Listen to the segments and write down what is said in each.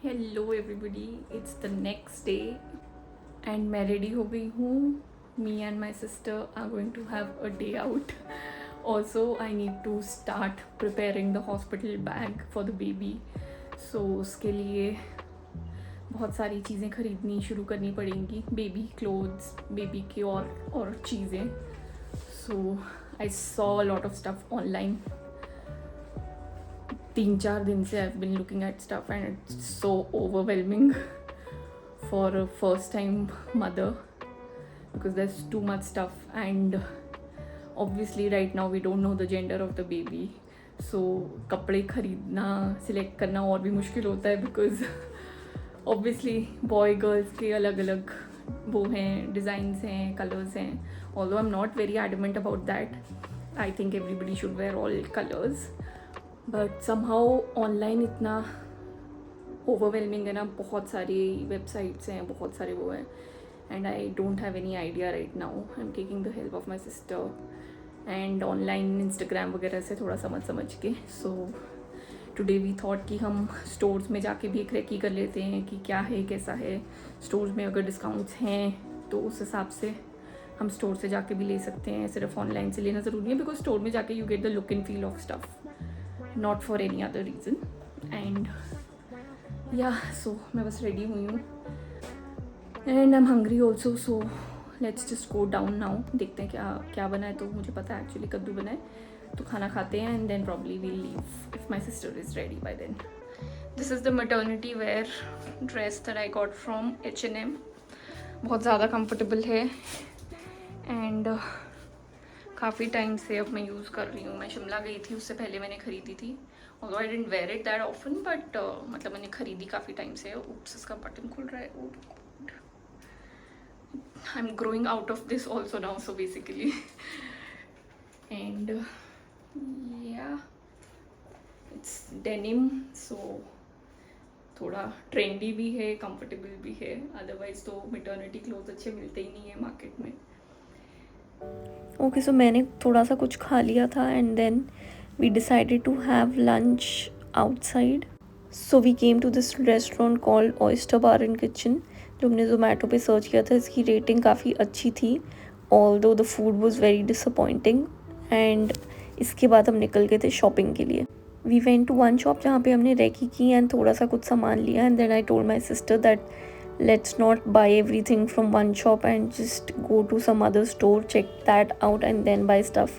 Hello everybody, it's the next day and मैं ready हो गई हूँ. Me and my sister are going to have a day out. Also I need to start preparing the hospital bag for the baby. So उसके लिए बहुत सारी चीज़ें ख़रीदनी शुरू करनी पड़ेंगी, बेबी क्लोथ्स, बेबी की और चीज़ें. So I saw lot of stuff online. 3-4 दिन से I've been looking at stuff and it's so overwhelming for a first time mother because there's too much stuff and obviously right now we don't know the gender of the baby. So कपड़े खरीदना, select करना और भी मुश्किल होता है because obviously boy girls के अलग अलग वो हैं, डिज़ाइंस हैं, कलर्स हैं. Although I'm not very adamant about that, I think everybody should wear all colors. But somehow online इतना ओवरवेलमिंग है ना, बहुत सारी वेबसाइट्स हैं, बहुत सारे वो हैं, and I don't have any idea right now. I am taking the help of my sister and online Instagram वगैरह से थोड़ा समझ के. सो टुडे वी थॉट कि हम स्टोर्स में जाके भी एक रेकी कर लेते हैं कि क्या है, कैसा है. स्टोर्स में अगर डिस्काउंट्स हैं तो उस हिसाब से हम स्टोर से जाके भी ले सकते हैं. सिर्फ ऑनलाइन से लेना ज़रूरी है बिकॉज स्टोर में जाके you get the look and feel of stuff, not for any other reason. And yeah, so मैं बस रेडी हुई हूँ and I'm hungry also, so let's just go down now. देखते हैं क्या बना है. तो मुझे पता है एक्चुअली कद्दू बना है, तो खाना खाते हैं and then probably we'll leave if my sister is ready by then. This is the maternity wear dress that I got from H&M. बहुत ज़्यादा comfortable है and काफ़ी टाइम से अब मैं यूज़ कर रही हूँ. मैं शिमला गई थी, उससे पहले मैंने ख़रीदी थी. Although I didn't wear it that often, but मतलब मैंने ख़रीदी काफ़ी टाइम से. ऊप्स, इसका बटन खुल रहा है. I am growing out of this also now, so basically. And या इट्स डेनिम, सो थोड़ा ट्रेंडी भी है, कंफर्टेबल भी है. अदरवाइज़ तो मैटरनिटी क्लोथ अच्छे मिलते ही नहीं है मार्केट में. ओके, सो मैंने थोड़ा सा कुछ खा लिया था and then we decided to have lunch outside. So we came to this restaurant called Oyster Bar and Kitchen, जो हमने जोमेटो पे सर्च किया था. इसकी रेटिंग काफ़ी अच्छी थी, although the food was very disappointing. And इसके बाद हम निकल गए थे शॉपिंग के लिए. We went to one shop जहाँ पे हमने रेकी की एंड थोड़ा सा कुछ सामान लिया. And then I told my sister that let's not buy everything from one shop and just go to some other store, check that out and then buy stuff.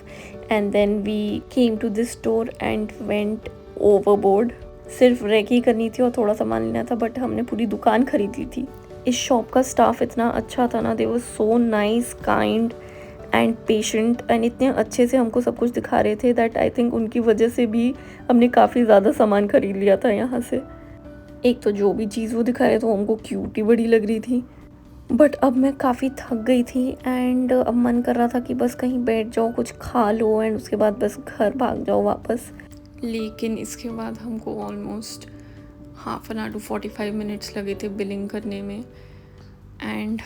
And then we came to this store and went overboard. सिर्फ recce करनी थी और थोड़ा सामान लेना था, but हमने पूरी दुकान खरीद ली थी. इस शॉप का स्टाफ इतना अच्छा था ना, they were so nice, kind and patient, and इतने अच्छे से हमको सब कुछ दिखा रहे थे दैट आई थिंक उनकी वजह से भी हमने काफ़ी ज़्यादा सामान खरीद लिया था यहाँ से. एक तो जो भी चीज़ वो दिखा रहे थे हमको क्यूट ही बड़ी लग रही थी. बट अब मैं काफ़ी थक गई थी एंड अब मन कर रहा था कि बस कहीं बैठ जाओ, कुछ खा लो एंड उसके बाद बस घर भाग जाओ वापस. लेकिन इसके बाद हमको almost half an hour to 45 minutes लगे थे बिलिंग करने में and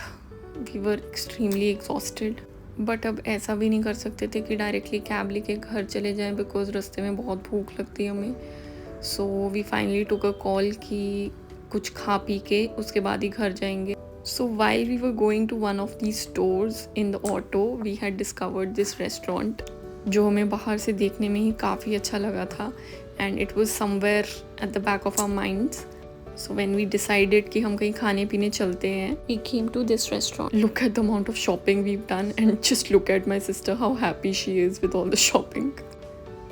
we were extremely exhausted. But अब ऐसा भी नहीं कर सकते थे कि डायरेक्टली कैब लेके घर चले जाएं बिकॉज रास्ते में बहुत भूख लगती है हमें. So we finally took a call कि कुछ खा पी के उसके बाद ही घर जाएंगे. So while we were going to one of the stores in the auto, we had discovered this restaurant जो हमें बाहर से देखने में ही काफ़ी अच्छा लगा था and it was somewhere at the back of our minds. So when we decided कि हम कहीं खाने पीने चलते हैं, we came to this restaurant. Look at the amount of shopping we done and just look at my sister, how happy she is with all the shopping.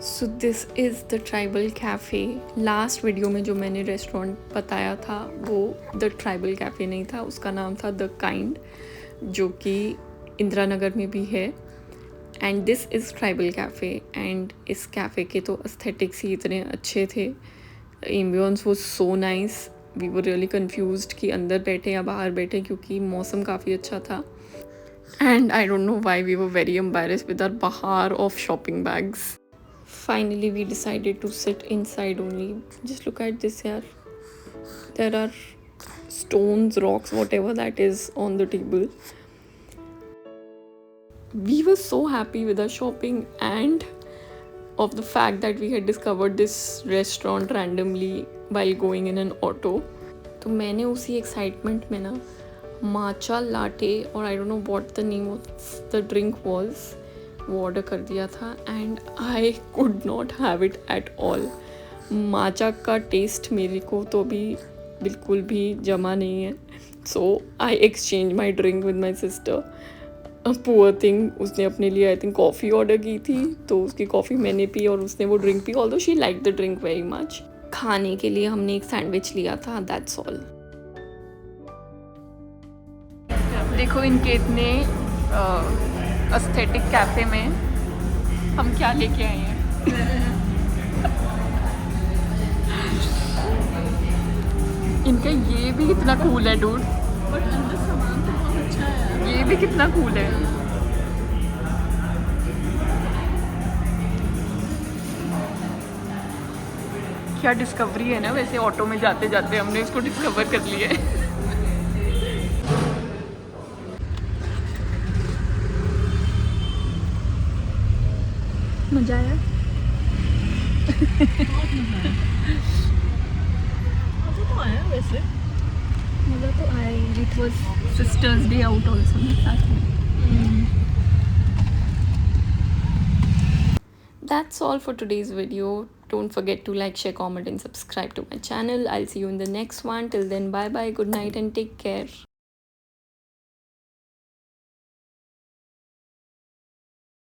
So this is the Tribal Cafe. Last video में जो मैंने restaurant बताया था वो the Tribal cafe नहीं था, उसका नाम था द काइंड, जो कि इंदिरा नगर में भी है. And this is Tribal Cafe and इस कैफ़े के तो एस्थेटिक्स ही इतने अच्छे थे. एम्बियंस वो so nice. We were really confused कि अंदर बैठे या बाहर बैठे क्योंकि मौसम काफ़ी अच्छा था. And I don't know why we were very embarrassed with our बाहर of shopping bags. Finally, we decided to sit inside only. Just look at this here. There are stones, rocks, whatever that is on the table. We were so happy with our shopping and of the fact that we had discovered this restaurant randomly while going in an auto. तो मैंने उसी excitement में ना matcha latte और I don't know what the name of the drink was वो order कर दिया था and I could not have it at all. Matcha का टेस्ट मेरे को तो भी बिल्कुल भी जमा नहीं है। So I exchange my drink with my sister. Poor thing, उसने अपने लिए आई थिंक कॉफ़ी ऑर्डर की थी, तो उसकी कॉफ़ी मैंने पी और उसने वो drink P, although she like the drink very much. खाने के लिए हमने एक सैंडविच लिया था, दैट्स ऑल। देखो इनके इतने एस्थेटिक कैफ़े में हम क्या लेके आए हैं। इनका ये भी कितना कूल है डूड, बट अंदर सामान तो बहुत अच्छा है। ये भी कितना कूल है। क्या डिस्कवरी है ना, वैसे ऑटो में जाते जाते हमने उसको डिस्कवर कर लिया है। मजा आया। मज़ा तो आया वैसे। मजा तो आया ही। It was sisters day out also साथ में। That's all for today's video. Don't forget to like, share, comment and subscribe to my channel. I'll see you in the next one. Till then, bye bye, good night and take care.